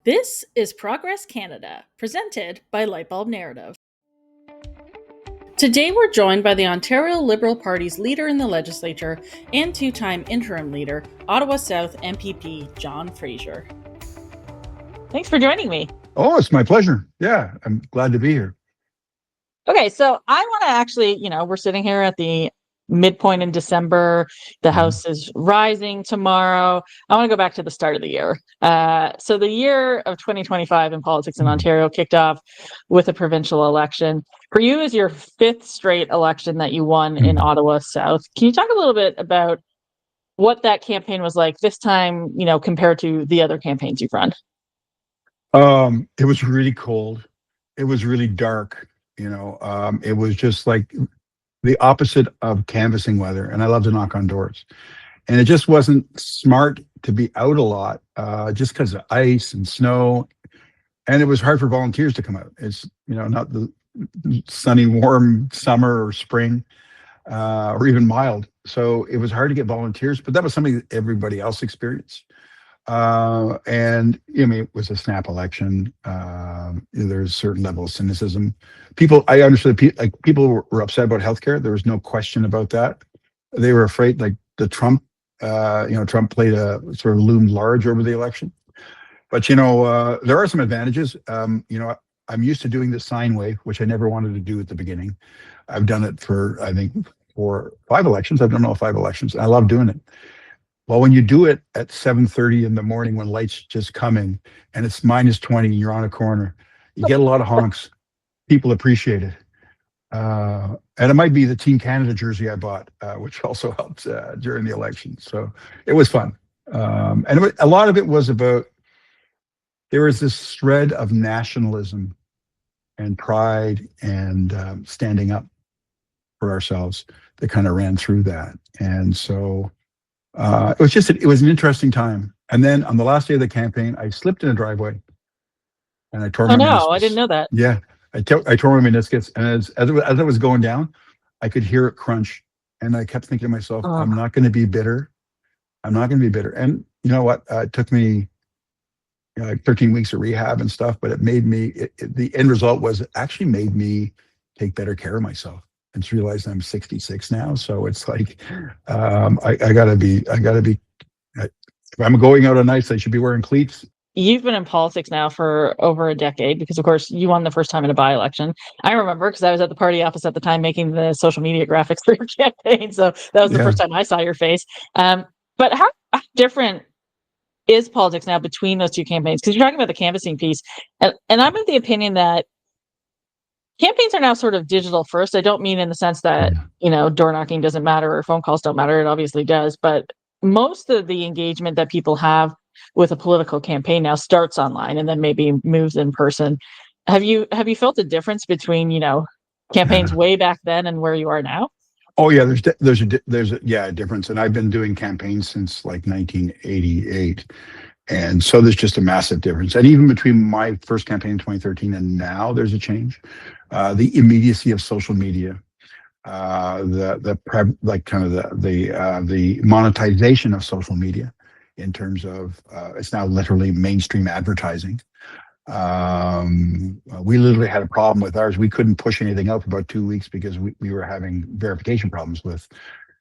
This is Progress Canada, presented by Lightbulb Narrative. Today we're joined by the Ontario Liberal Party's leader in the Legislature and two-time interim leader, Ottawa South MPP John Fraser. Thanks for joining me. Oh, it's my pleasure. Yeah, I'm glad to be here. Okay, so I want to actually, we're sitting here at the midpoint in December. The House is rising tomorrow. I want to go back to the start of the year. So the year of 2025 in politics in Ontario kicked off with a provincial election. For you, is your fifth straight election that you won in Ottawa South. Can you talk a little bit about what that campaign was like this time, compared to the other campaigns you've run? It was really cold. It was really dark. It was just like the opposite of canvassing weather. And I love to knock on doors. And it just wasn't smart to be out a lot, just because of ice and snow. And it was hard for volunteers to come out. It's, not the sunny, warm summer or spring, or even mild. So it was hard to get volunteers, but that was something that everybody else experienced. And it was a snap election. There's a certain level of cynicism. I understood people were upset about healthcare. There was no question about that. They were afraid, like the Trump played a sort of loomed large over the election. But, there are some advantages. I'm used to doing the sine wave, which I never wanted to do at the beginning. I've done it for, I think, 4 or 5 elections. I've done all 5 elections. I love doing it. Well, when you do it at 7:30 in the morning when light's just coming and it's -20 and you're on a corner, you get a lot of honks. People appreciate it. And it might be the Team Canada jersey I bought, which also helped during the election. So it was fun. And a lot of it was about, there was this thread of nationalism and pride and standing up for ourselves that kind of ran through that. And so it was an interesting time. And then on the last day of the campaign, I slipped in a driveway and I tore my meniscus. I didn't know that. Yeah, I tore my meniscus, and as it was going down, I could hear it crunch, and I kept thinking to myself, I'm not going to be bitter. I'm not going to be bitter. And you know what? It took me like 13 weeks of rehab and stuff, but it made me. The end result was it actually made me take better care of myself. And just realized I'm 66 now, so it's like I gotta be. If I'm going out on ice, I should be wearing cleats. You've been in politics now for over a decade because, of course, you won the first time in a by-election. I remember because I was at the party office at the time making the social media graphics for your campaign, so that was the first time I saw your face. But how different is politics now between those two campaigns? Because you're talking about the canvassing piece, and I'm of the opinion that campaigns are now sort of digital first. I don't mean in the sense that, door knocking doesn't matter or phone calls don't matter. It obviously does. But most of the engagement that people have with a political campaign now starts online and then maybe moves in person. Have you felt a difference between, campaigns way back then and where you are now? Oh yeah, there's a difference. And I've been doing campaigns since like 1988. And so there's just a massive difference. And even between my first campaign in 2013 and now, there's a change. The immediacy of social media, the monetization of social media, in terms of it's now literally mainstream advertising. We literally had a problem with ours. We couldn't push anything out for about 2 weeks because we were having verification problems with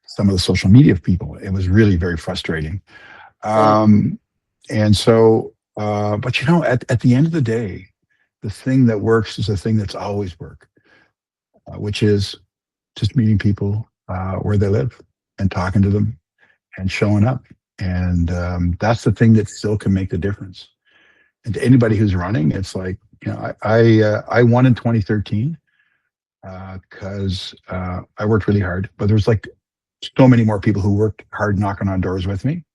some of the social media people. It was really very frustrating. And so, but at the end of the day, the thing that works is the thing that's always worked, which is just meeting people where they live and talking to them and showing up. And that's the thing that still can make the difference. And to anybody who's running, it's like, I won in 2013 because I worked really hard, but there's like so many more people who worked hard knocking on doors with me.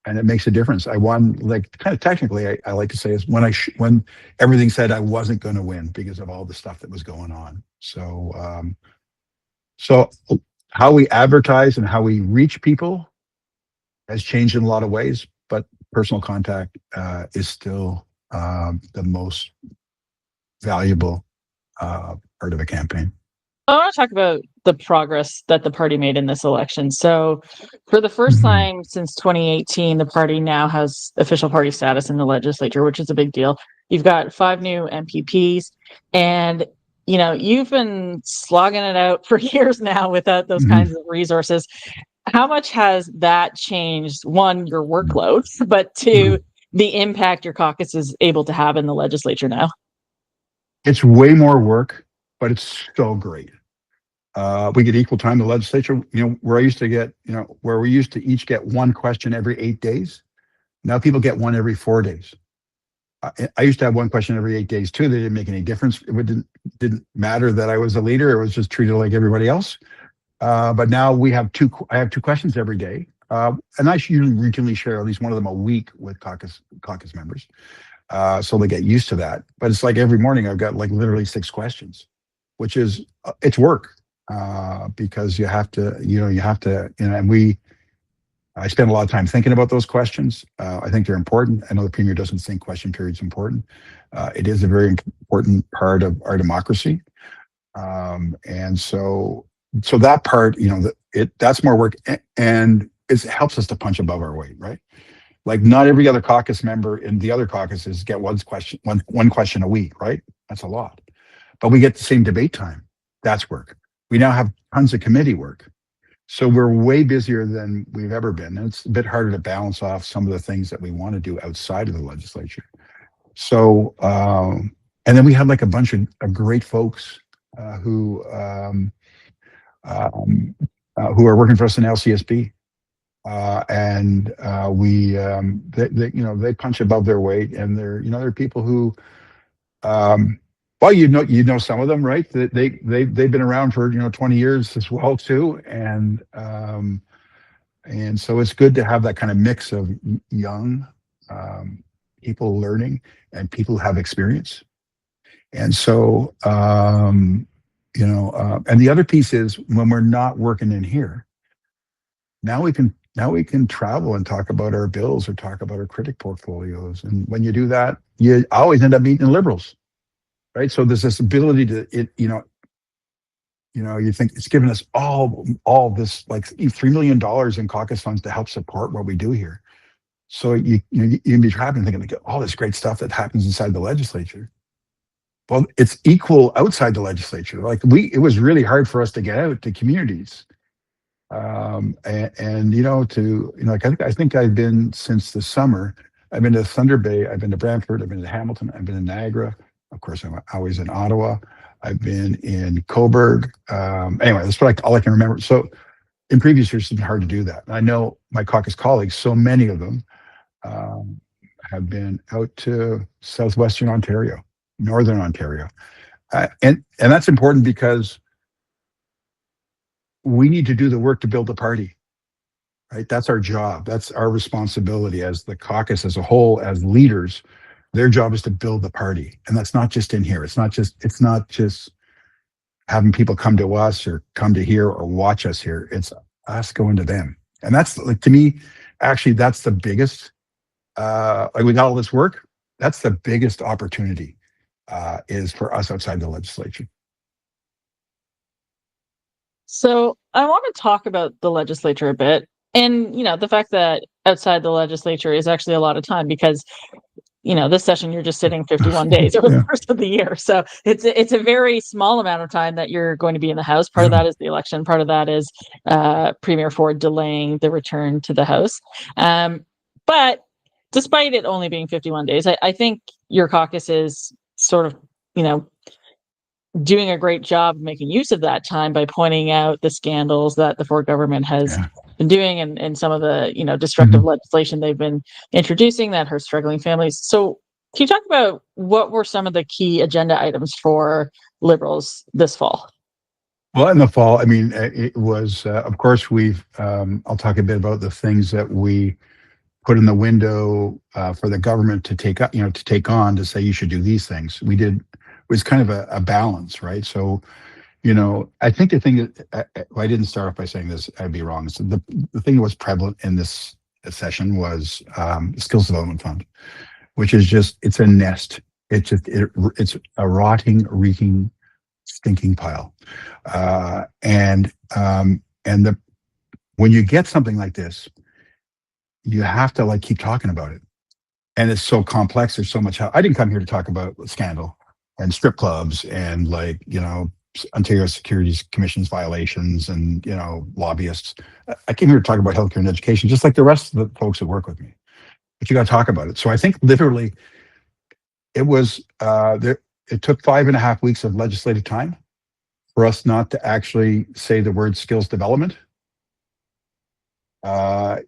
And it makes a difference. I won, like, kind of technically, I like to say, is when everything said I wasn't going to win because of all the stuff that was going on. So, how we advertise and how we reach people has changed in a lot of ways, but personal contact is still the most valuable part of a campaign. I want to talk about the progress that the party made in this election. So, for the first time since 2018, the party now has official party status in the legislature, which is a big deal. You've got 5 new MPPs, and you've been slogging it out for years now without those kinds of resources. How much has that changed, one, your workload, but two, the impact your caucus is able to have in the legislature now? It's way more work, but it's so great. We get equal time in the legislature. Where I used to get, where we used to each get one question every 8 days. Now people get one every 4 days. I used to have one question every 8 days too. They didn't make any difference. It didn't matter that I was a leader. It was just treated like everybody else. But now we have I have 2 questions every day. And I usually routinely share at least one of them a week with caucus members. So they get used to that. But it's like every morning I've got like literally 6 questions, which is, it's work. Because you have to, and I spend a lot of time thinking about those questions. I think they're important. I know the Premier doesn't think question period is important. It is a very important part of our democracy. And so that part, that's more work, and it helps us to punch above our weight, right? Like not every other caucus member in the other caucuses get one question a week, right? That's a lot. But we get the same debate time. That's work. We now have tons of committee work. So we're way busier than we've ever been. And it's a bit harder to balance off some of the things that we want to do outside of the legislature. So, and then we have like a bunch of great folks who are working for us in LCSB. They punch above their weight, and they're people who, well, you know some of them, right? They've been around for 20 years as well too, and so it's good to have that kind of mix of young people learning and people who have experience. And so and the other piece is when we're not working in here, now we can travel and talk about our bills or talk about our critic portfolios, and when you do that, you always end up meeting liberals. Right, so there's this ability to you think it's given us all this like $3 million in caucus funds to help support what we do here. So you can be trapped and thinking like all this great stuff that happens inside the legislature. Well, it's equal outside the legislature. Like it was really hard for us to get out to communities, I think I've been since the summer. I've been to Thunder Bay, I've been to Brantford, I've been to Hamilton, I've been to Niagara. Of course, I'm always in Ottawa. I've been in Cobourg. Anyway, that's all I can remember. So in previous years, it's been hard to do that. And I know my caucus colleagues, so many of them have been out to southwestern Ontario, northern Ontario. And that's important because we need to do the work to build the party, right? That's our job. That's our responsibility as the caucus as a whole, as leaders. Their job is to build the party, and that's not just in here. It's not just having people come to us or come to here or watch us here. It's us going to them, and that's like, to me, actually, that's the biggest. Like we got all this work. That's the biggest opportunity is for us outside the legislature. So I want to talk about the legislature a bit, and the fact that outside the legislature is actually a lot of time because. This session, you're just sitting 51 days over the course of the year. So it's a very small amount of time that you're going to be in the House. Part of that is the election. Part of that is Premier Ford delaying the return to the House. But despite it only being 51 days, I think your caucus is sort of, doing a great job making use of that time by pointing out the scandals that the Ford government has been doing and some of the destructive legislation they've been introducing that hurts struggling families. So can you talk about what were some of the key agenda items for Liberals this fall? Well, in the fall, I mean, it was of course I'll talk a bit about the things that we put in the window for the government to take up, to take on, to say you should do these things. It was kind of a balance, right? So, I think the thing that I didn't start off by saying this, I'd be wrong. So the thing that was prevalent in this session was the Skills Development Fund, which is it's a nest. It's a rotting, reeking stinking pile. And when you get something like this, you have to like keep talking about it. And it's so complex. There's so much. I didn't come here to talk about scandal and strip clubs and like, Ontario Securities Commission's violations and, lobbyists. I came here to talk about healthcare and education, just like the rest of the folks that work with me. But you got to talk about it. So I think literally it was, it took 5.5 weeks of legislative time for us not to actually say the word skills development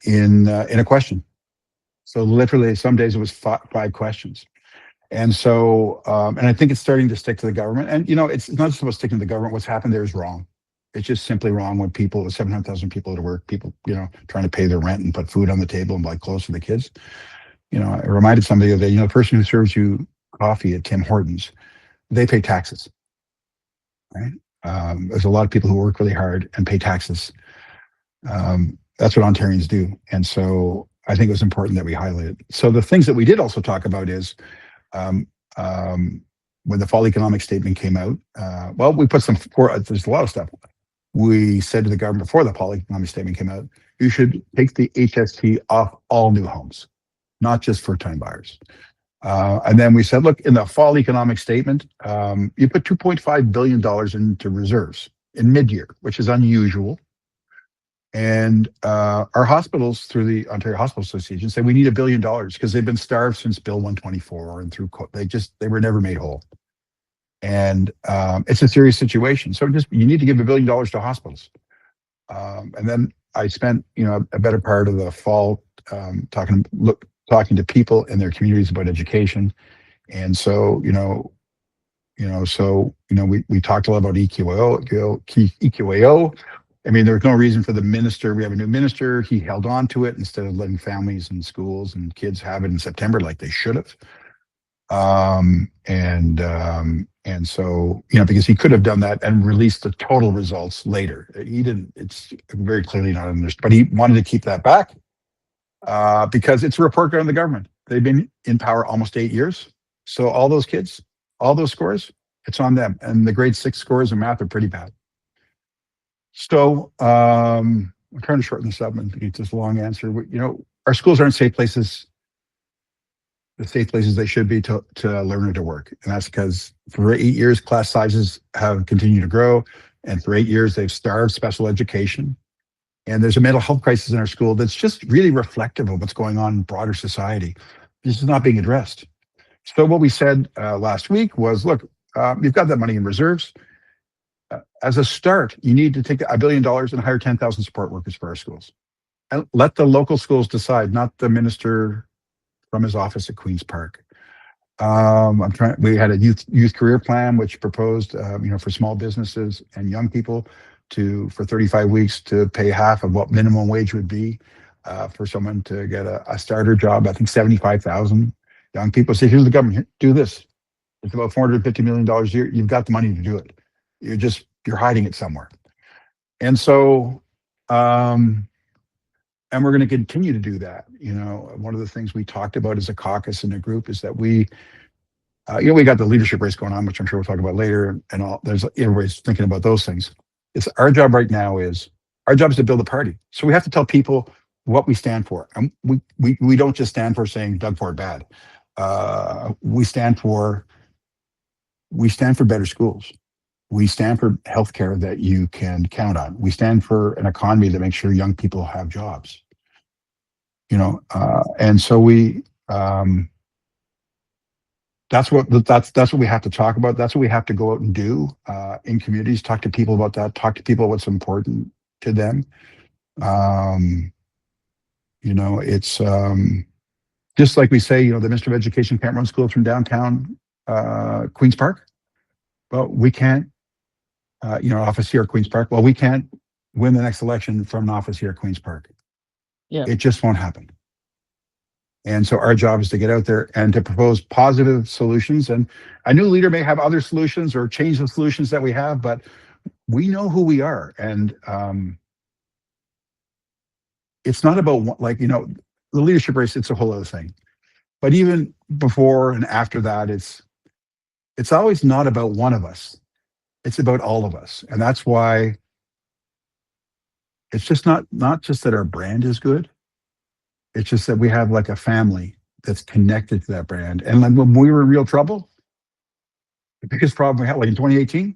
in a question. So literally some days it was five questions. And so, and I think it's starting to stick to the government. And, it's not just about sticking to the government. What's happened there is wrong. It's just simply wrong when people, 700,000 people at work, people, trying to pay their rent and put food on the table and buy clothes for the kids. I reminded somebody the other day, the person who serves you coffee at Tim Hortons, they pay taxes, right? There's a lot of people who work really hard and pay taxes. That's what Ontarians do. And so I think it was important that we highlight it. So the things that we did also talk about is, when the fall economic statement came out, we put there's a lot of stuff. We said to the government before the fall economic statement came out, you should take the HST off all new homes, not just first-time buyers. And then we said, look, in the fall economic statement, you put $2.5 billion into reserves in mid-year, which is unusual. And our hospitals, through the Ontario Hospital Association, say we need $1 billion because they've been starved since Bill 124 and through they were never made whole. And it's a serious situation. So you need to give $1 billion to hospitals. And then I spent a better part of the fall talking to people in their communities about education. And so we talked a lot about EQAO. I mean, there was no reason for the minister. We have a new minister. He held on to it instead of letting families and schools and kids have it in September like they should have. And so, because he could have done that and released the total results later. He didn't. It's very clearly not understood. But he wanted to keep that back because it's a report on the government. They've been in power almost 8 years. So all those kids, all those scores, it's on them. And the grade 6 scores in math are pretty bad. So I'm trying to shorten this up and get this long answer. Our schools aren't safe places, the safe places they should be to learn and to work. And that's because for 8 years, class sizes have continued to grow. And for 8 years, they've starved special education. And there's a mental health crisis in our school that's just really reflective of what's going on in broader society. This is not being addressed. So what we said last week was, look, you've got that money in reserves. As a start, you need to take $1 billion and hire 10,000 support workers for our schools. And let the local schools decide, not the minister from his office at Queen's Park. We had a youth career plan, which proposed, for small businesses and young people for 35 weeks to pay half of what minimum wage would be for someone to get a starter job. I think 75,000 young people say, here's the government, here, do this. It's about $450 million a year. You've got the money to do it. You're hiding it somewhere. And so, and we're going to continue to do that. One of the things we talked about as a caucus and a group is that we got the leadership race going on, which I'm sure we'll talk about later. And everybody's thinking about those things. It's our job right now is to build a party. So we have to tell people what we stand for. And we don't just stand for saying Doug Ford bad. We stand for better schools. We stand for healthcare that you can count on. We stand for an economy that makes sure young people have jobs. And so that's what we have to talk about. That's what we have to go out and do in communities. Talk to people about that. Talk to people what's important to them. It's just like we say. The Minister of Education can't run schools from downtown Queen's Park. Well, we can't. Office here at Queen's Park. Well, we can't win the next election from an office here at Queen's Park. Yeah. It just won't happen. And so our job is to get out there and to propose positive solutions. And a new leader may have other solutions or change the solutions that we have, but we know who we are. And it's not about the leadership race, it's a whole other thing. But even before and after that, it's always not about one of us. It's about all of us. And that's why it's just not just that our brand is good. It's just that we have like a family that's connected to that brand. And like when we were in real trouble, the biggest problem we had, like in 2018,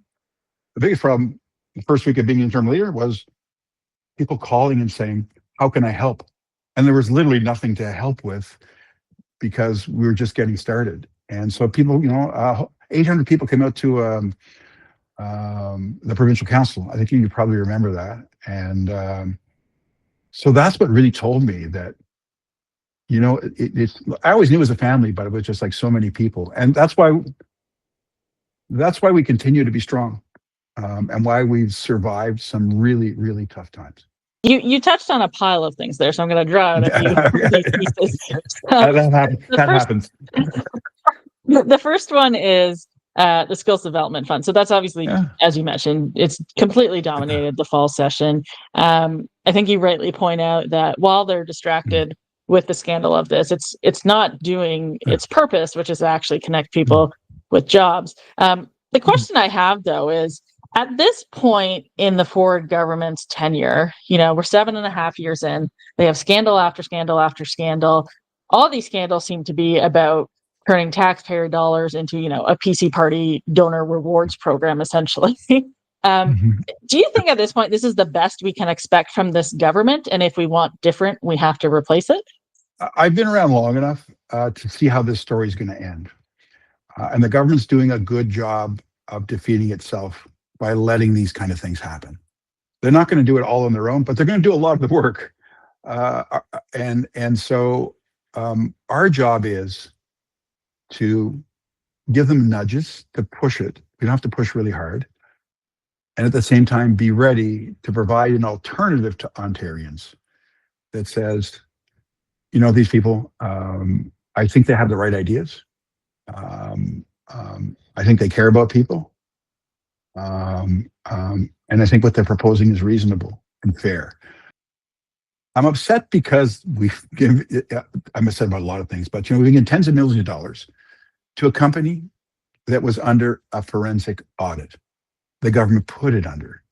the biggest problem the first week of being interim leader was people calling and saying, how can I help? And there was literally nothing to help with because we were just getting started. And so people, 800 people came out to the provincial council. I think you probably remember that. And so that's what really told me that, I always knew it was a family, but it was just like so many people. And that's why we continue to be strong, and why we've survived some really, really tough times. You touched on a pile of things there, so I'm going to draw out a few of these pieces. That happens. The first one is the skills development fund. So that's obviously, as you mentioned, it's completely dominated the fall session. I think you rightly point out that while they're distracted with the scandal of this, it's not doing its purpose, which is to actually connect people with jobs. The question I have, though, is at this point in the Ford government's tenure, we're 7.5 years in. They have scandal after scandal after scandal. All these scandals seem to be about turning taxpayer dollars into, a PC party donor rewards program, essentially. Do you think at this point this is the best we can expect from this government? And if we want different, we have to replace it? I've been around long enough to see how this story is going to end. And the government's doing a good job of defeating itself by letting these kind of things happen. They're not going to do it all on their own, but they're going to do a lot of the work. So our job is to give them nudges to push it. We don't have to push really hard. And at the same time, be ready to provide an alternative to Ontarians that says, these people, I think they have the right ideas. I think they care about people. And I think what they're proposing is reasonable and fair. I'm upset because I'm upset about a lot of things, but we've given tens of millions of dollars to a company that was under a forensic audit. The government put it under.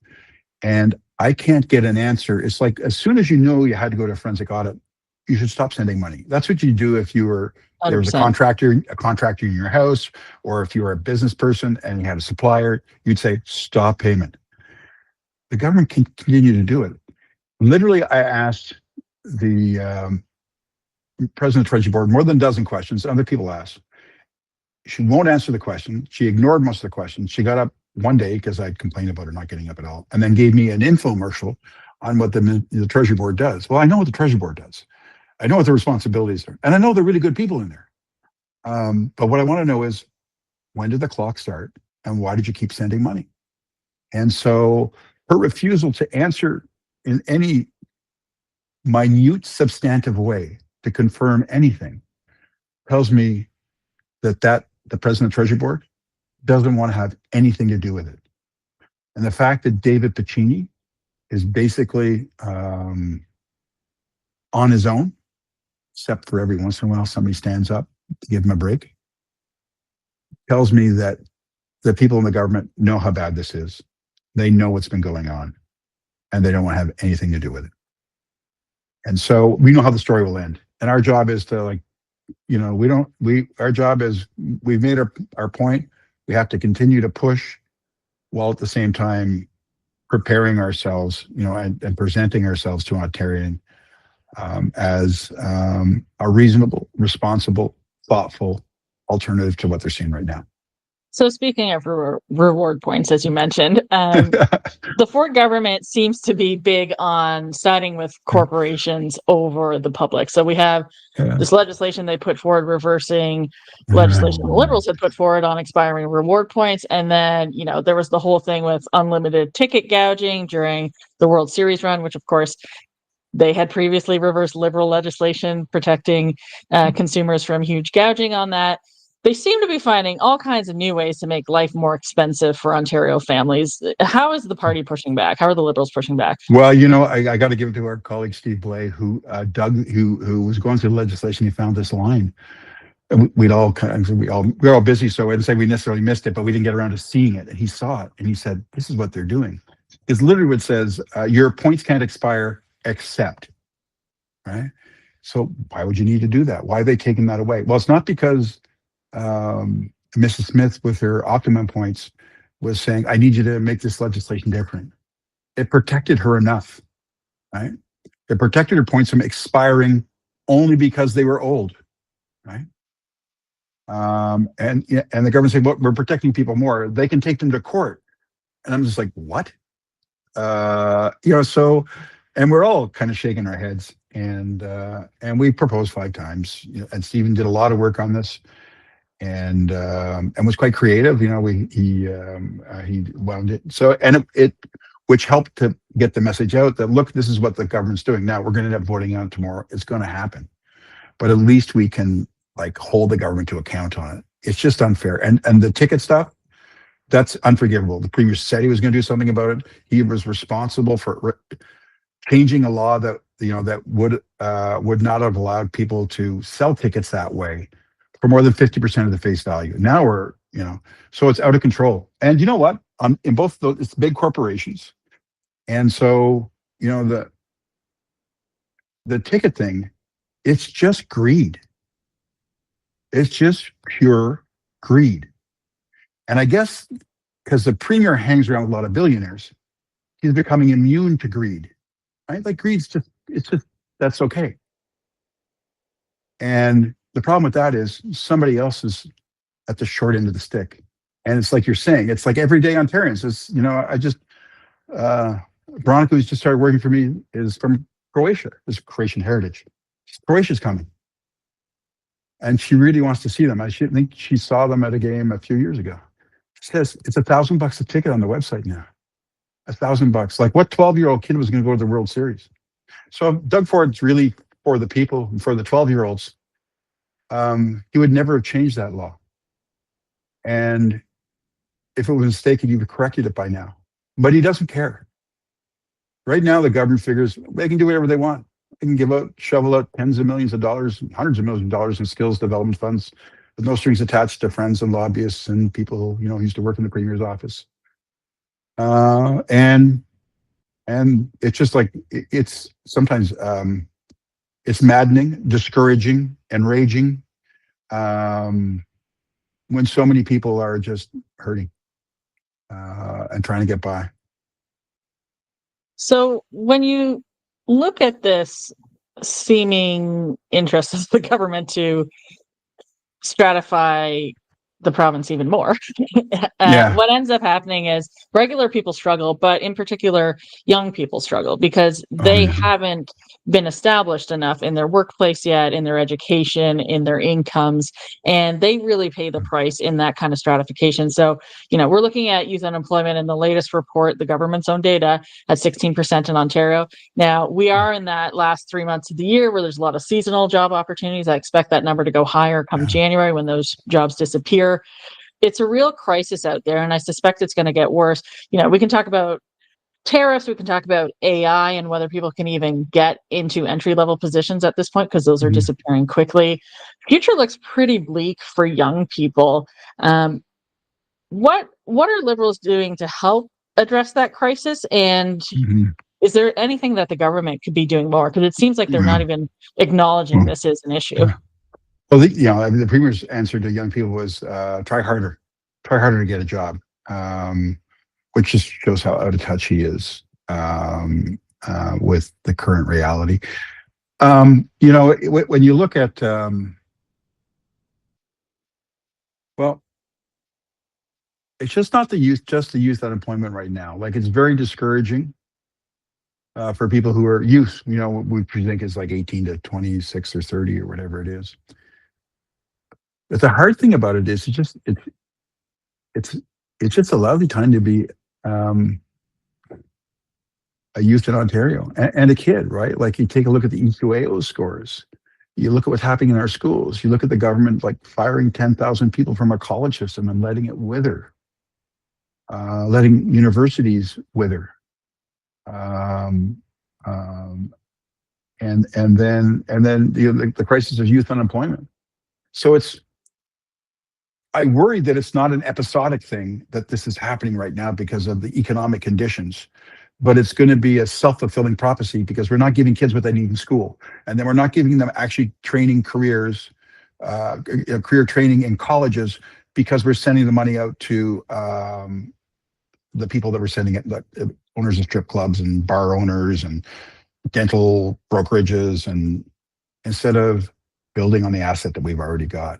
And I can't get an answer. It's like, as soon as you had to go to a forensic audit, you should stop sending money. That's what you do if you were, there was a contractor in your house, or if you were a business person and you had a supplier, you'd say, stop payment. The government can continue to do it. Literally, I asked the president of the Treasury Board more than a dozen questions. Other people asked. She won't answer the question. She ignored most of the questions. She got up one day because I'd complained about her not getting up at all, and then gave me an infomercial on what the Treasury Board does. Well, I know what the Treasury Board does. I know what the responsibilities are, and I know they're really good people in there. But what I want to know is, when did the clock start, and why did you keep sending money? And so her refusal to answer in any minute substantive way to confirm anything tells me that the president of the Treasury Board doesn't want to have anything to do with it. And the fact that David Piccini is basically on his own, except for every once in a while somebody stands up to give him a break, tells me that the people in the government know how bad this is. They know what's been going on, and they don't want to have anything to do with it. And so we know how the story will end. And our job is to our job is, we've made our point. We have to continue to push, while at the same time preparing ourselves, and presenting ourselves to Ontarian as a reasonable, responsible, thoughtful alternative to what they're seeing right now. So speaking of reward points, as you mentioned, the Ford government seems to be big on siding with corporations over the public. So we have this legislation they put forward reversing legislation the Liberals had put forward on expiring reward points. And then, there was the whole thing with unlimited ticket gouging during the World Series run, which of course they had previously reversed Liberal legislation protecting consumers from huge gouging on that. They seem to be finding all kinds of new ways to make life more expensive for Ontario families. How is the party pushing back? How are the Liberals pushing back? Well, I got to give it to our colleague Steve Blay, who was going through the legislation. He found this line. we'd all kind of, we're all busy, so I didn't say we necessarily missed it, but we didn't get around to seeing it. And he saw it, and he said, "This is what they're doing." It's literally what it says, "Your points can't expire except," right? So why would you need to do that? Why are they taking that away? Well, it's not because Mrs. Smith, with her optimum points, was saying, "I need you to make this legislation different." It protected her enough, right? It protected her points from expiring only because they were old, right? And the government said, "Well, we're protecting people more. They can take them to court." And I'm just like, "What?" So, and we're all kind of shaking our heads. And we proposed 5 times. And Stephen did a lot of work on this, and was quite creative. He wound it so, and it which helped to get the message out that, look, this is what the government's doing. Now we're going to end up voting on it tomorrow. It's going to happen, but at least we can hold the government to account on it. It's just unfair. And the ticket stuff, that's unforgivable. The premier said he was going to do something about it. He was responsible for changing a law that that would not have allowed people to sell tickets that way for more than 50% of the face value. Now we're so it's out of control. And you know what? In both those, it's big corporations, and so the ticket thing, it's just greed. It's just pure greed. And I guess because the premier hangs around with a lot of billionaires, he's becoming immune to greed, right? Like greed's that's okay. And the problem with that is somebody else is at the short end of the stick. And it's like you're saying, it's like everyday Ontarians. Veronica, who's just started working for me, is from Croatia. Is Croatian heritage. Croatia's coming. And she really wants to see them. I think she saw them at a game a few years ago. She says it's $1,000 a ticket on the website now. $1,000. Like, what 12-year-old kid was going to go to the World Series? So Doug Ford's really for the people, and for the 12-year-olds. He would never have changed that law. And if it was mistaken, he would have corrected it by now. But he doesn't care. Right now, the government figures they can do whatever they want. They can shovel out tens of millions of dollars, hundreds of millions of dollars in skills development funds with no strings attached to friends and lobbyists and people who used to work in the premier's office. And it's just like, it's sometimes it's maddening, discouraging, enraging when so many people are just hurting and trying to get by. So when you look at this seeming interest of the government to stratify the province even more, what ends up happening is regular people struggle, but in particular, young people struggle because they haven't been established enough in their workplace yet, in their education, in their incomes, and they really pay the price in that kind of stratification. So, we're looking at youth unemployment in the latest report, the government's own data, at 16% in Ontario. Now, we are in that last 3 months of the year where there's a lot of seasonal job opportunities. I expect that number to go higher come January when those jobs disappear. It's a real crisis out there, and I suspect it's going to get worse. We can talk about tariffs, we can talk about AI and whether people can even get into entry-level positions at this point because those are disappearing quickly. Future looks pretty bleak for young people. What are Liberals doing to help address that crisis? And is there anything that the government could be doing more? Because it seems like they're not even acknowledging this as an issue. Well, the premier's answer to young people was try harder to get a job, which just shows how out of touch he is with the current reality. When you look at, it's just not the youth unemployment right now. Like, it's very discouraging for people who are youth, which we think is like 18 to 26 or 30 or whatever it is. But the hard thing about it is it's just a lovely time to be a youth in Ontario and a kid, right? Like, you take a look at the EQAO scores. You look at what's happening in our schools. You look at the government firing 10,000 people from our college system and letting it wither, letting universities wither, and then the crisis of youth unemployment. So I worry that it's not an episodic thing, that this is happening right now because of the economic conditions, but it's going to be a self-fulfilling prophecy because we're not giving kids what they need in school. And then we're not giving them actually training careers, career training in colleges, because we're sending the money out to the people that we're sending it, like owners of strip clubs and bar owners and dental brokerages, and instead of building on the asset that we've already got.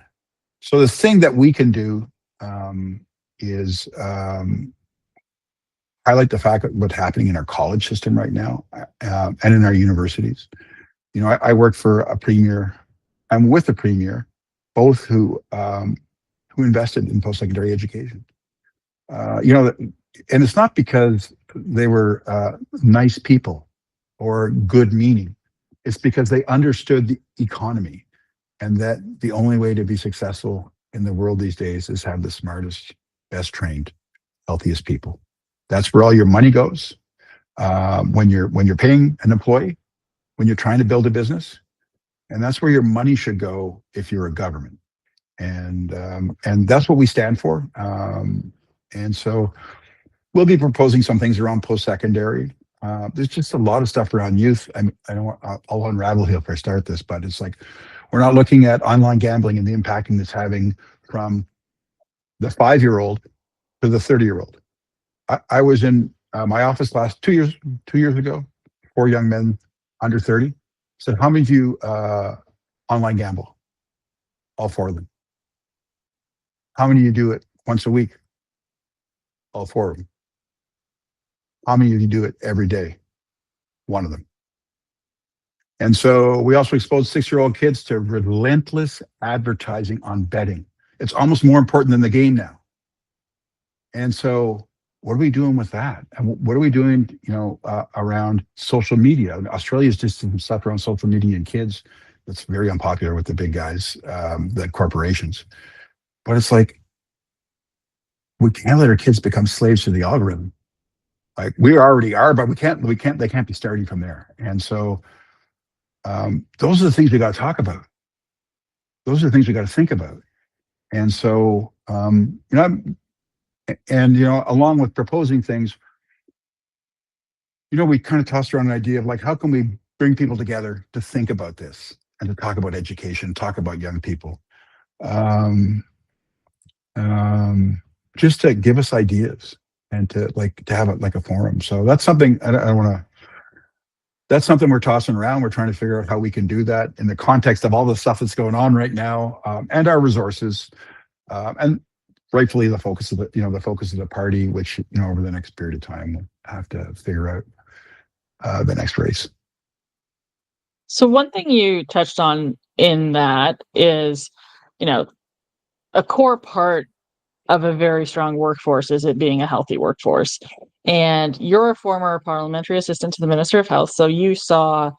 So the thing that we can do is highlight the fact of what's happening in our college system right now and in our universities. You know, I work for a premier. I'm with a premier, both who invested in post-secondary education. You know, and it's not because they were nice people or good meaning. It's because they understood the economy, and that the only way to be successful in the world these days is have the smartest, best trained, healthiest people. That's where all your money goes. When you're paying an employee, when you're trying to build a business, and that's where your money should go if you're a government. And that's what we stand for. And so we'll be proposing some things around post-secondary. There's just a lot of stuff around youth. I'll unravel here if I start this, but it's like, we're not looking at online gambling and the impacting that's having from the 5-year-old to the 30-year-old. I was in my office last 2 years ago, 4 young men under 30. Said, how many of you online gamble? All 4 of them. How many of you do it once a week? All 4 of them. How many of you do it every day? 1 of them. And so we also exposed 6-year-old kids to relentless advertising on betting. It's almost more important than the game now. And so what are we doing with that? And what are we doing, around social media? Australia's just some stuff around social media and kids that's very unpopular with the big guys, the corporations. But it's like, we can't let our kids become slaves to the algorithm. Like, we already are, but they can't be starting from there. And so those are the things we got to talk about. Those are the things we got to think about. And so, along with proposing things, we kind of tossed around an idea of like, how can we bring people together to think about this and to talk about education, talk about young people, just to give us ideas and to have a forum. So that's something that's something we're tossing around. We're trying to figure out how we can do that in the context of all the stuff that's going on right now, and our resources, and rightfully the focus of the party, which over the next period of time we'll have to figure out the next race. So one thing you touched on in that is, a core part of a very strong workforce is it being a healthy workforce. And you're a former parliamentary assistant to the Minister of Health, so you saw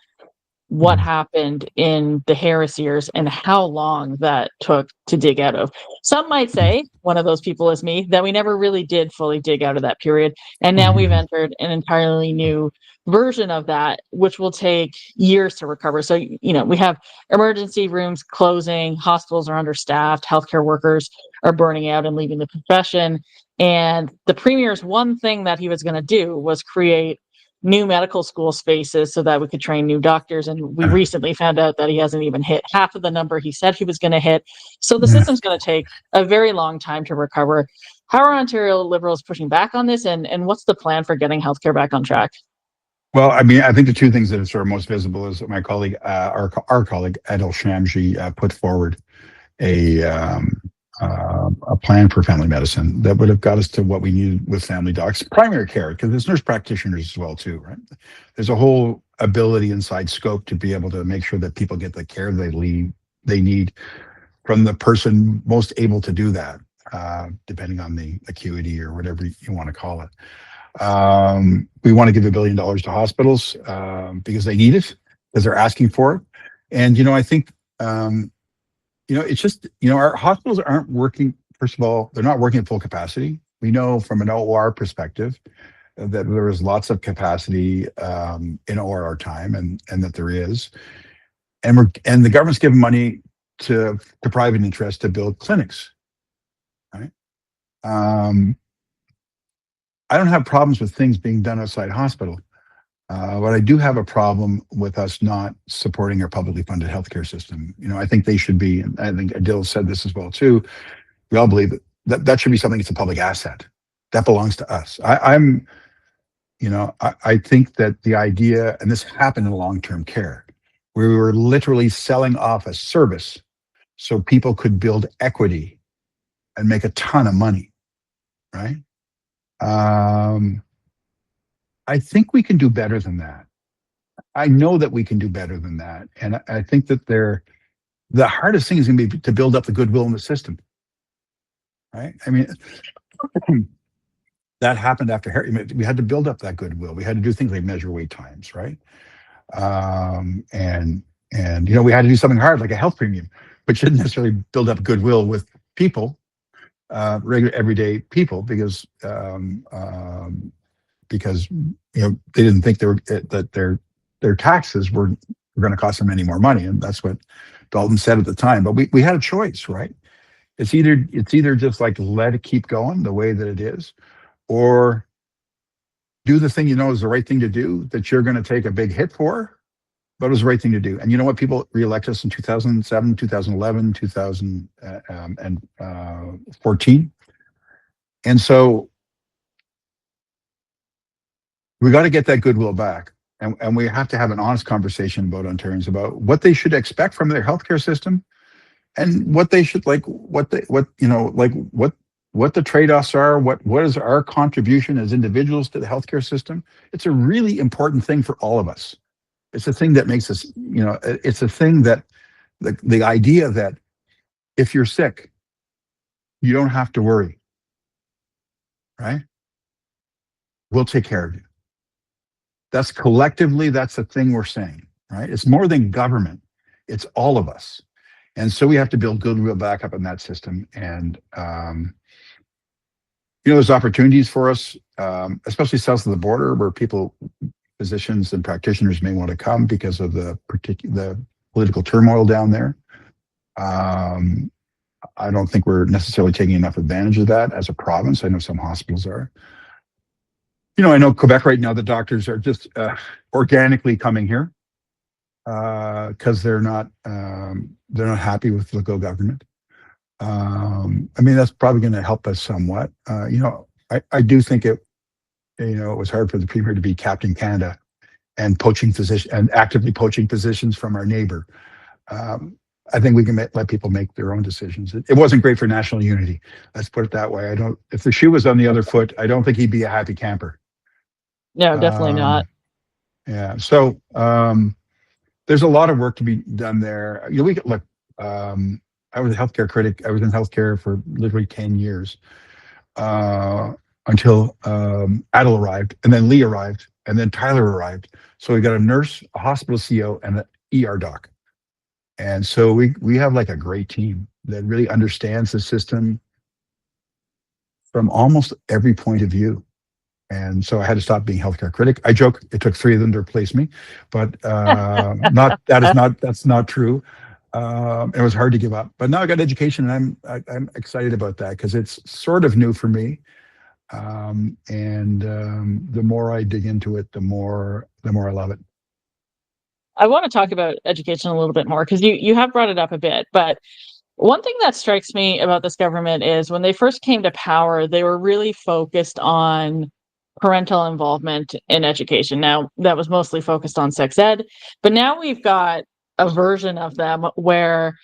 what happened in the Harris years and how long that took to dig out of. Some might say, one of those people is me, that we never really did fully dig out of that period. And now we've entered an entirely new version of that, which will take years to recover. So, we have emergency rooms closing, hospitals are understaffed, healthcare workers are burning out and leaving the profession. And the Premier's one thing that he was going to do was create new medical school spaces so that we could train new doctors. And we recently found out that he hasn't even hit half of the number he said he was going to hit. So the system's going to take a very long time to recover. How are Ontario Liberals pushing back on this? And what's the plan for getting healthcare back on track? Well, I think the two things that are sort of most visible is that my colleague, our colleague, Adil Shamji, put forward a plan for family medicine that would have got us to what we needed with family docs, primary care, because there's nurse practitioners as well too, right? There's a whole ability inside scope to be able to make sure that people get the care they need from the person most able to do that, depending on the acuity or whatever you want to call it. We want to give $1 billion to hospitals because they need it, because they're asking for it. And I think it's just, our hospitals aren't working. First of all, they're not working at full capacity. We know from an OR perspective that there is lots of capacity in OR time, and that there is. And the government's giving money to private interest to build clinics, right? I don't have problems with things being done outside hospital, but I do have a problem with us not supporting our publicly funded healthcare system. I think they should be, and I think Adil said this as well too. We all believe that should be something that's a public asset that belongs to us. I think that the idea, and this happened in long-term care, where we were literally selling off a service so people could build equity and make a ton of money, right? I think we can do better than that. I know that we can do better than that. And I think that the hardest thing is going to be to build up the goodwill in the system, right? I mean, that happened after Harry. We had to build up that goodwill. We had to do things like measure wait times, right? And we had to do something hard like a health premium, which didn't necessarily build up goodwill with people, regular everyday people, because they didn't think that their taxes were going to cost them any more money, and that's what Dalton said at the time. But we had a choice, right? It's either just like let it keep going the way that it is, or do the thing is the right thing to do, that you're going to take a big hit for, but it was the right thing to do. And you know what? People re-elect us in 2007, 2011, 2014. And so we got to get that goodwill back. And we have to have an honest conversation about Ontarians about what they should expect from their healthcare system, and what they should what the trade-offs are, what is our contribution as individuals to the healthcare system. It's a really important thing for all of us. It's a thing that makes us, it's a thing that the idea that if you're sick, you don't have to worry, right? We'll take care of you. That's collectively, that's the thing we're saying, right? It's more than government. It's all of us. And so we have to build goodwill back up in that system. And, there's opportunities for us, especially south of the border, where physicians and practitioners may want to come because of the political turmoil down there. I don't think we're necessarily taking enough advantage of that as a province. I know some hospitals are. I know Quebec right now, the doctors are just organically coming here because they're not happy with the Legault government. That's probably going to help us somewhat. I do think it was hard for the Premier to be Captain Canada and actively poaching positions from our neighbor. I think we can let people make their own decisions. It wasn't great for national unity. Let's put it that way. If the shoe was on the other foot, I don't think he'd be a happy camper. No, definitely not. Yeah. So there's a lot of work to be done there. I was a healthcare critic. I was in healthcare for literally 10 years until Adel arrived, and then Lee arrived, and then Tyler arrived. So we got a nurse, a hospital CO, and an ER doc. And so we have like a great team that really understands the system from almost every point of view. And so I had to stop being healthcare critic. I joke it took 3 of them to replace me, but that's not true. It was hard to give up. But now I got education, and I'm excited about that because it's sort of new for me. The more I dig into it, the more I love it. I want to talk about education a little bit more because you have brought it up a bit, but one thing that strikes me about this government is when they first came to power, they were really focused on parental involvement in education. Now, that was mostly focused on sex ed, but now we've got a version of them where,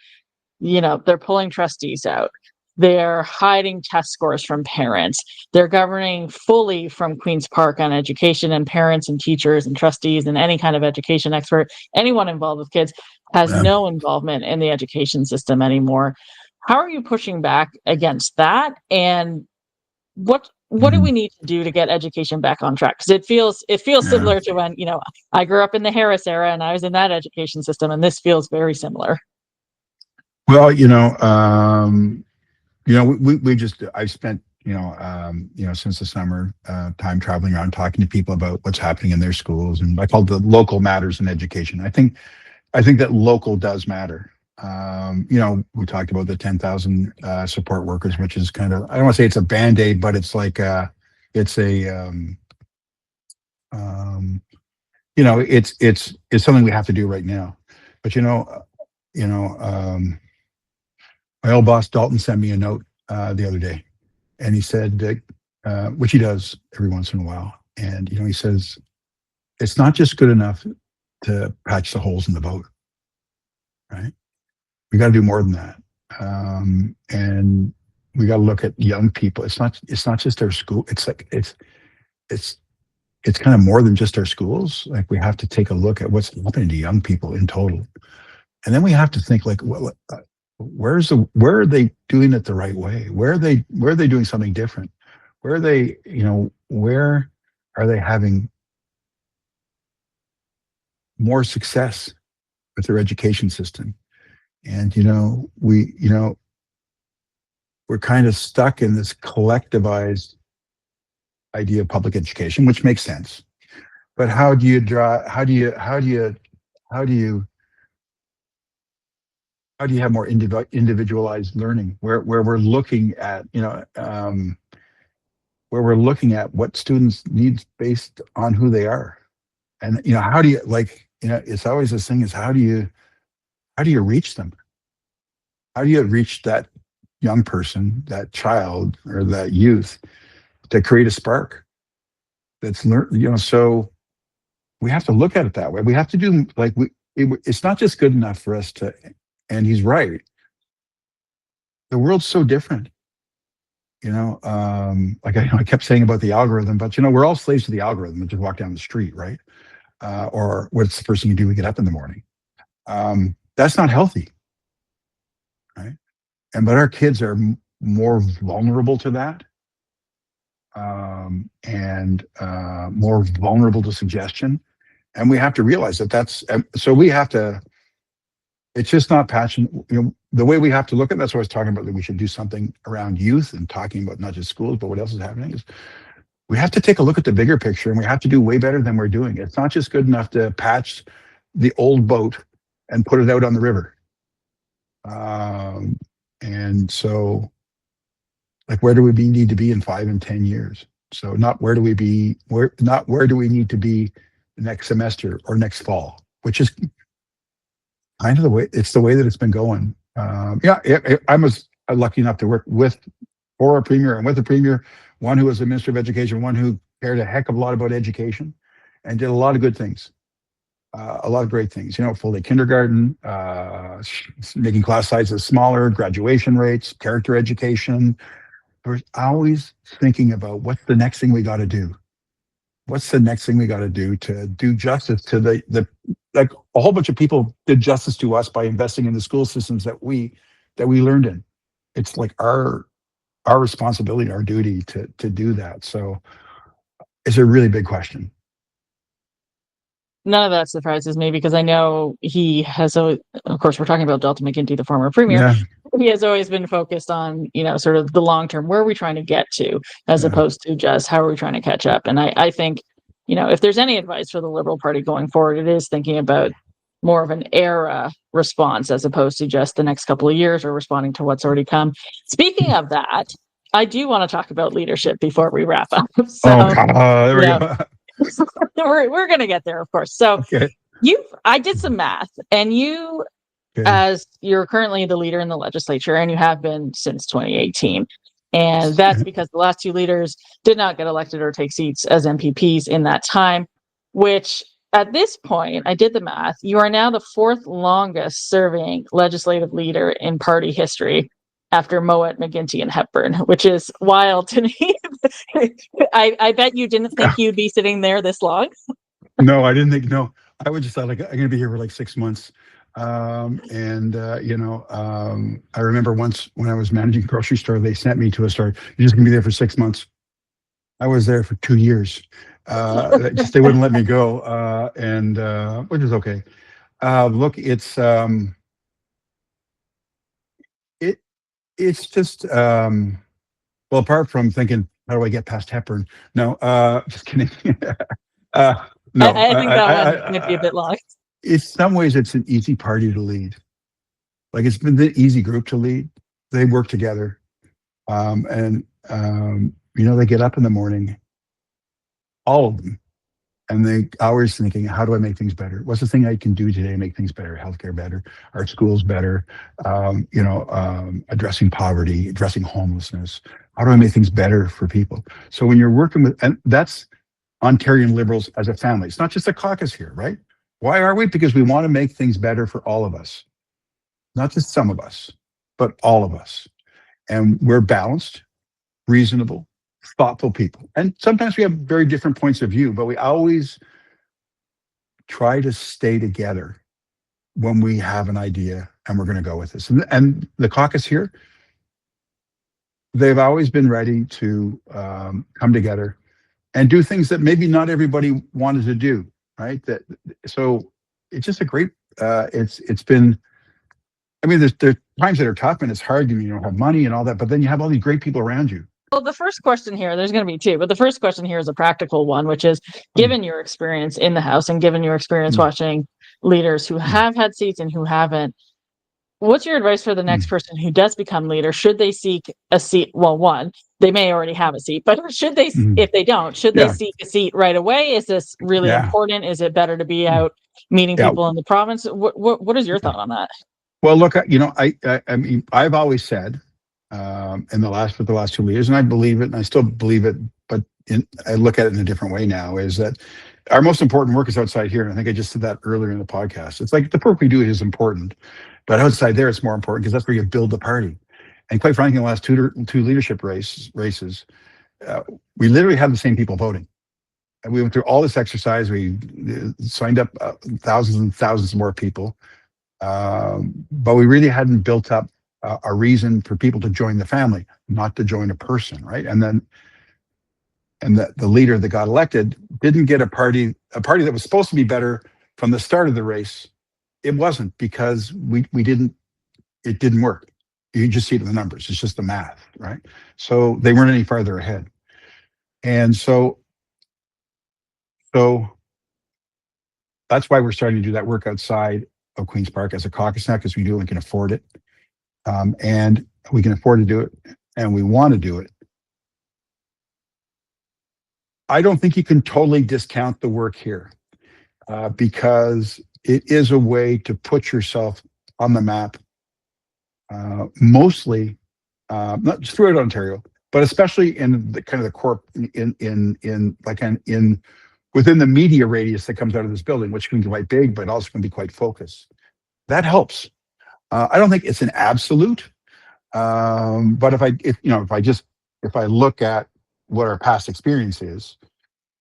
they're pulling trustees out. They're hiding test scores from parents. They're governing fully from Queen's Park on education, and parents and teachers and trustees and any kind of education expert, anyone involved with kids has no involvement in the education system anymore. How are you pushing back against that? And what do we need to do to get education back on track? Because it feels similar to when, I grew up in the Harris era and I was in that education system, and this feels very similar. Well, I've spent, since the summer, time traveling around, talking to people about what's happening in their schools, and I call it the local matters in education. I think that local does matter. We talked about the 10,000 support workers, which is kind of, I don't want to say it's a Band-Aid, but it's like it's something we have to do right now. But my old boss Dalton sent me a note the other day, and he said, which he does every once in a while, and he says, it's not just good enough to patch the holes in the boat, right? We got to do more than that, and we got to look at young people. It's not just our school. It's kind of more than just our schools. Like, we have to take a look at what's happening to young people in total, and then we have to think like, well, where are they doing it the right way? Where are they doing something different? Where are they? Where are they having more success with their education system? And we're kind of stuck in this collectivized idea of public education, which makes sense. But how do you have more individualized learning where we're looking at what students need based on who they are? And how do you, it's always this thing is, how do you reach them? How do you reach that young person, that child, or that youth, to create a spark that's so we have to look at it that way. We have to do it's not just good enough for us to, and he's right, the world's so different. I kept saying about the algorithm, but we're all slaves to the algorithm and just walk down the street, right? Or what's the first thing you do when you get up in the morning? That's not healthy, right? But our kids are more vulnerable to that, and more vulnerable to suggestion. And we have to realize that so we have to, it's just not passion. The way we have to look at that's what I was talking about, that we should do something around youth and talking about not just schools, but what else is happening is we have to take a look at the bigger picture, and we have to do way better than we're doing. It's not just good enough to patch the old boat and put it out on the river. And so, where do we need to be in 5 and 10 years? So not where do we need to be next semester or next fall, which is kind of the way that it's been going. I was lucky enough to work for a premier and with a premier, one who was a minister of education, one who cared a heck of a lot about education and did a lot of good things, a lot of great things. Full day kindergarten, making class sizes smaller, graduation rates, character education. We're always thinking about what's the next thing we got to do. What's the next thing we got to do justice to the a whole bunch of people did justice to us by investing in the school systems that we learned in. It's like our responsibility, our duty to do that. So it's a really big question. None of that surprises me, because I know he has, of course, we're talking about Dalton McGuinty, the former premier. Yeah. He has always been focused on, sort of the long term. Where are we trying to get to, as opposed to just how are we trying to catch up? And I think, if there's any advice for the Liberal Party going forward, it is thinking about more of an era response as opposed to just the next couple of years or responding to what's already come. Speaking of that, I do want to talk about leadership before we wrap up. So, there we go. we're going to get there, of course. So I did some math, and you, as you're currently the leader in the legislature, and you have been since 2018. And that's because the last two leaders did not get elected or take seats as MPPs in that time, which at this point, I did the math, you are now the fourth longest serving legislative leader in party history, after Mowat, McGuinty, and Hepburn, which is wild to me. I bet you didn't think you'd be sitting there this long. No, I didn't think. No, I would just thought I'm going to be here for 6 months. I remember once when I was managing a grocery store, they sent me to a store. You're just going to be there for 6 months. I was there for 2 years. They wouldn't let me go, which is okay. Look, it's just well, apart from thinking, how do I get past Hepburn? No, just kidding. No, I think that one might be a bit long. In some ways, it's an easy party to lead. Like, it's been the easy group to lead. They work together. And they get up in the morning, all of them, and they always thinking, how do I make things better? What's the thing I can do today to make things better? Healthcare better, our schools better, addressing poverty, addressing homelessness. How do I make things better for people? So when you're working with, and that's Ontarian Liberals as a family. It's not just a caucus here, right? Why are we? Because we want to make things better for all of us, not just some of us, but all of us. And we're balanced, reasonable, thoughtful people. And sometimes we have very different points of view, but we always try to stay together when we have an idea and we're going to go with this. And the caucus here, they've always been ready to come together and do things that maybe not everybody wanted to do, right? So it's just a great, it's been, I mean, there's times that are tough and it's hard and you don't have money and all that, but then you have all these great people around you. Well, the first question here, there's going to be two, but the first question here is a practical one, which is, given your experience in the House and given your experience watching leaders who have had seats and who haven't, what's your advice for the next person who does become leader? Should they seek a seat? Well, one, they may already have a seat, but should they, if they don't, should they seek a seat right away? Is this really important? Is it better to be out meeting people in the province? What is your thought on that? Well, look, I mean, I've always said, for the last 2 years, and I believe it, and I still believe it, but I look at it in a different way now, is that our most important work is outside here. And I think I just said that earlier in the podcast. It's like the work we do is important, but outside there, it's more important because that's where you build the party. And quite frankly, in the last two leadership races, we literally had the same people voting. And we went through all this exercise. We signed up thousands and thousands more people. But we really hadn't built up a reason for people to join the family, not to join a person, right? And the leader that got elected didn't get a party that was supposed to be better from the start of the race. It wasn't, because it didn't work. You just see it in the numbers. It's just the math, right? So they weren't any farther ahead. And so that's why we're starting to do that work outside of Queen's Park as a caucus now, because we can afford it. And we can afford to do it, and we want to do it. I don't think you can totally discount the work here, because it is a way to put yourself on the map, mostly not just throughout Ontario, but especially in the kind of the corp within the media radius that comes out of this building, which can be quite big, but also can be quite focused. That helps. I don't think it's an absolute, but if I look at what our past experience is,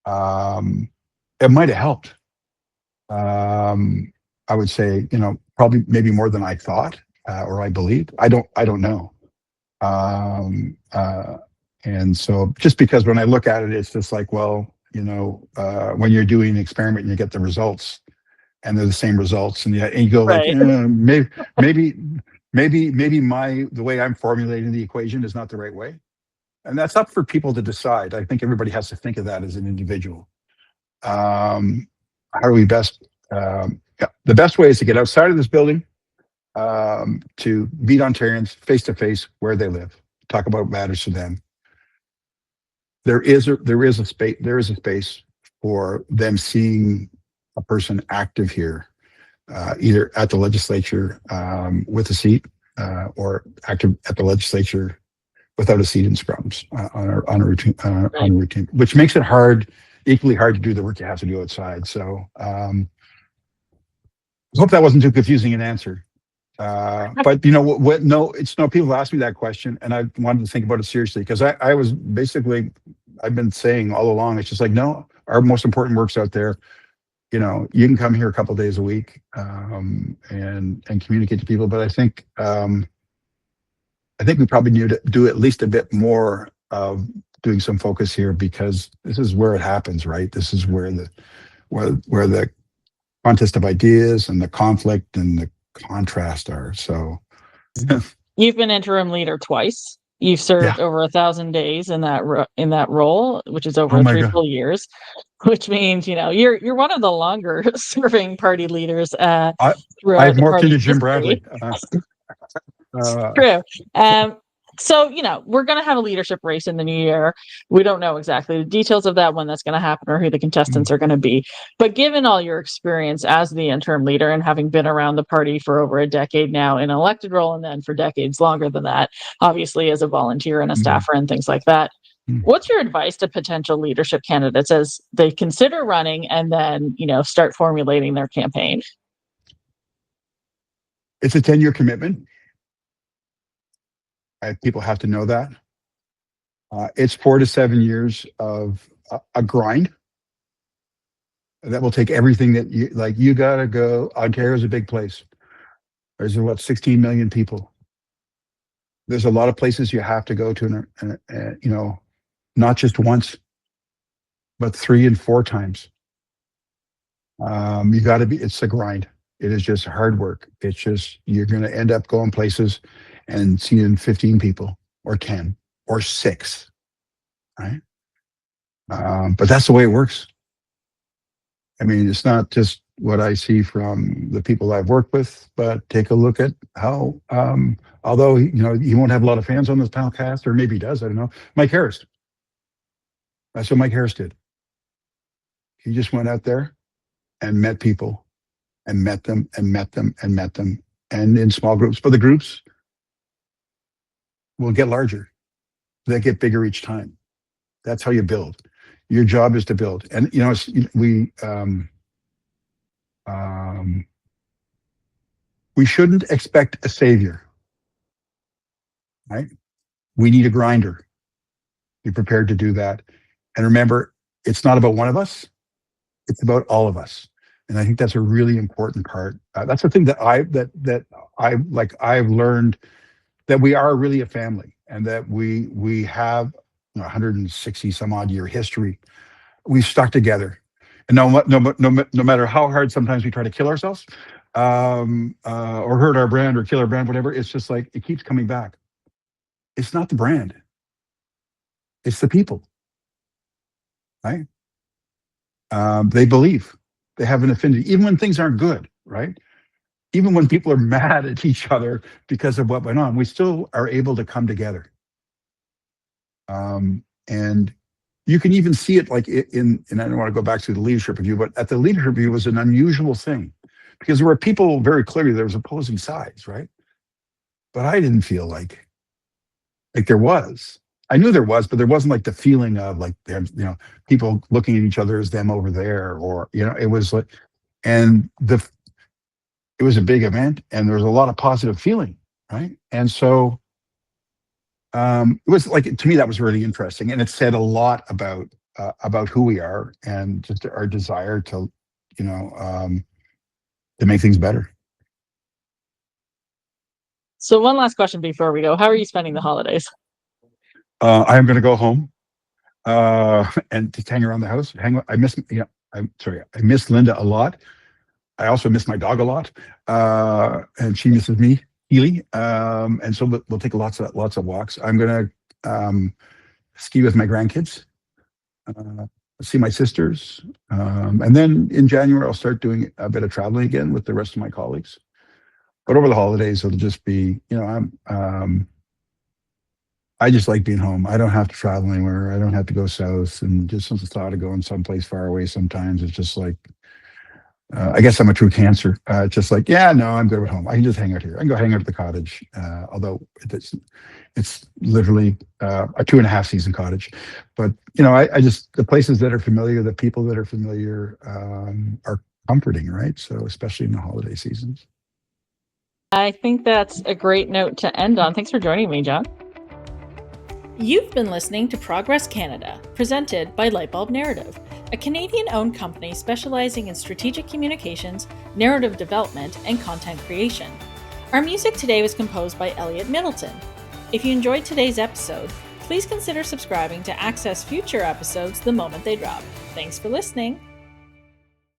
it might have helped. I would say, probably maybe more than I thought or I believed. I don't know. And so just because when I look at it, it's just like, well, when you're doing an experiment and you get the results, and they're the same results, and you go like, maybe the way I'm formulating the equation is not the right way, and that's up for people to decide. I think everybody has to think of that as an individual. How do we best? The best way is to get outside of this building, to meet Ontarians face to face where they live, talk about what matters to them. There is a space for them seeing a person active here, either at the legislature with a seat, or active at the legislature without a seat in scrums on a routine, which makes it equally hard to do the work you have to do outside. So I hope that wasn't too confusing an answer. But people asked me that question, and I wanted to think about it seriously, because I've been saying all along, it's just like, no, our most important work's out there. You can come here a couple of days a week, and communicate to people. But I think we probably need to do at least a bit more of doing some focus here, because this is where it happens, right? This is where the contest of ideas and the conflict and the contrast are. So you've been interim leader twice. You've served over 1,000 days in that role, which is over 3 full years, which means you're one of the longer serving party leaders throughout I've the morphed party into Jim history. Bradley. True. So, we're going to have a leadership race in the new year. We don't know exactly the details of that, when that's going to happen, or who the contestants are going to be. But given all your experience as the interim leader and having been around the party for over a decade now in an elected role, and then for decades longer than that, obviously as a volunteer and a staffer and things like that, what's your advice to potential leadership candidates as they consider running and then, start formulating their campaign? It's a 10-year commitment. People have to know that. It's 4 to 7 years of a grind that will take everything that you got to go. Ontario is a big place. There's 16 million people. There's a lot of places you have to go to, not just once, but 3 and 4 times. You got to be. It's a grind. It is just hard work. It's just, you're going to end up going places and seeing 15 people or 10 or 6, right? But that's the way it works. I mean, it's not just what I see from the people I've worked with, but take a look at how, although, he won't have a lot of fans on this podcast, or maybe he does, I don't know. Mike Harris. That's what Mike Harris did. He just went out there and met people and met them and met them and met them, and in small groups. But the groups will get larger. They get bigger each time. That's how you build. Your job is to build. And, we shouldn't expect a savior, right? We need a grinder. Be prepared to do that. And remember, it's not about one of us. It's about all of us. And I think that's a really important part. That's the thing that I've learned, that we are really a family, and that we have 160 some odd year history. We've stuck together, and no matter how hard sometimes we try to kill ourselves, or hurt our brand or kill our brand, whatever. It's just like, it keeps coming back. It's not the brand. It's the people, right? They believe. They have an affinity, even when things aren't good, right? Even when people are mad at each other because of what went on, we still are able to come together. And you can even see it and I don't want to go back to the leadership review, but at the leadership review was an unusual thing, because there were people, very clearly there was opposing sides, right? But I didn't feel like there was. I knew there was, but there wasn't the feeling of people looking at each other as them over there, or, it was like, and it was a big event, and there was a lot of positive feeling, right? And so it was to me, that was really interesting, and it said a lot about who we are, and just our desire to make things better. So one last question before we go: how are you spending the holidays? I am going to go home and just hang around the house. I miss Linda a lot. I also miss my dog a lot, and she misses me, Healy. And so we'll take lots of walks. I'm going to ski with my grandkids, see my sisters, and then in January I'll start doing a bit of traveling again with the rest of my colleagues. But over the holidays, it'll just be, I just like being home. I don't have to travel anywhere. I don't have to go south, and just the thought of going someplace far away sometimes is just like, I guess I'm a true cancer. I'm good at home. I can just hang out here. I can go hang out at the cottage, although it's literally a 2.5 season cottage. But I just, the places that are familiar, the people that are familiar, are comforting, right? So especially in the holiday seasons. I think that's a great note to end on. Thanks for joining me, John. You've been listening to Progress Canada, presented by Lightbulb Narrative, a Canadian-owned company specializing in strategic communications, narrative development, and content creation. Our music today was composed by Elliot Middleton. If you enjoyed today's episode, please consider subscribing to access future episodes the moment they drop. Thanks for listening.